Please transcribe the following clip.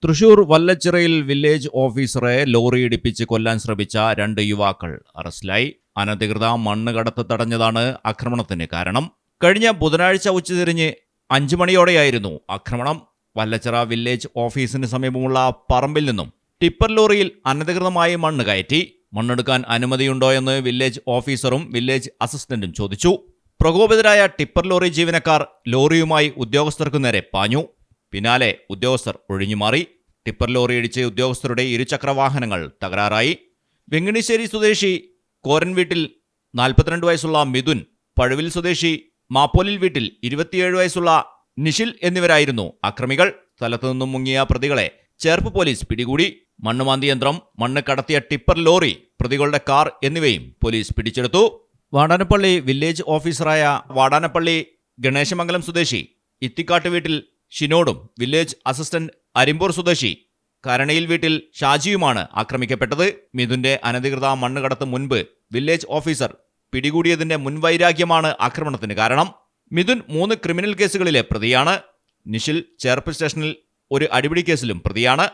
Thrissur വല്ലച്ചിറയിൽ village ഓഫീസറെ lorry ഇടിപ്പിച്ച് കൊല്ലാൻ ശ്രമിച്ച 2 യുവാക്കൾ അറസ്റ്റിലായി. അനധികൃത മണ്ണ് കടത്ത് തടഞ്ഞതാണ് ആക്രമണത്തിന് കാരണം. കഴിഞ്ഞ ബുധനാഴ്ച ഉച്ചതിരിഞ്ഞ് 5 മണിയോടെയായിരുന്നു ആക്രമണം. വല്ലച്ചിറ വില്ലേജ് ഓഫീസിന് സമീപമുള്ള പറമ്പിൽ നിന്നും ടിപ്പർ ലോറിയിൽ അനധികൃതമായി മണ്ണ് കയറ്റി. മണ്ണെടുക്കാൻ അനുമതിയുണ്ടോയെന്ന് വില്ലേജ് ഓഫീസറും വില്ലേജ് അസിസ്റ്റന്റും ചോദിച്ചു. പ്രകോപിതരായ ടിപ്പർ ലോറി ജീവനക്കാർ ലോറിയുമായി ഉദ്യോഗസ്ഥർക്കു നേരെ പാഞ്ഞു. പിന്നാലെ ഉദ്യോഗസ്ഥർ ഒഴിഞ്ഞുമാറി. ടിപ്പർ ലോറി ഇടിച്ച് ഉദ്യോഗസ്ഥരുടെ ഇരുചക്രവാഹനങ്ങൾ തകരാറായി. വെങ്ങണിശ്ശേരി സ്വദേശി കോരൻ വീട്ടിൽ 42 വയസ്സുള്ള മിഥുൻ, പഴുവിൽ സ്വദേശി മാപ്പോലിൽ വീട്ടിൽ 27 വയസ്സുള്ള നിഷിൽ എന്നിവരായിരുന്നു അക്രമികൾ. സ്ഥലത്തുനിന്നും മുങ്ങിയ പ്രതികളെ ചേർപ്പ് പോലീസ് പിടികൂടി. മണ്ണുമാന്തി യന്ത്രം, മണ്ണ് കടത്തിയ ടിപ്പർ ലോറി, പ്രതികളുടെ കാർ എന്നിവയും പോലീസ് പിടിച്ചെടുത്തു. വാടാനപ്പള്ളി വില്ലേജ് ഓഫീസറായ വാടാനപ്പള്ളി ഗണേശമംഗലം സ്വദേശി ഇത്തിക്കാട്ട് വീട്ടിൽ ഷിനോടും വില്ലേജ് അസിസ്റ്റന്റ് അരിമ്പൂർ സ്വദേശി കരണയിൽ വീട്ടിൽ ഷാജിയുമാണ് ആക്രമിക്കപ്പെട്ടത്. മിഥുന്റെ അനധികൃത മണ്ണ് കടത്ത് മുൻപ് വില്ലേജ് ഓഫീസർ പിടികൂടിയതിന്റെ മുൻവൈരാഗ്യമാണ് ആക്രമണത്തിന് കാരണം. മിഥുൻ 3 ക്രിമിനൽ കേസുകളിലെ പ്രതിയാണ്. നിഷിൽ ചേർപ്പ് സ്റ്റേഷനിൽ ഒരു അടിപിടി കേസിലും പ്രതിയാണ്.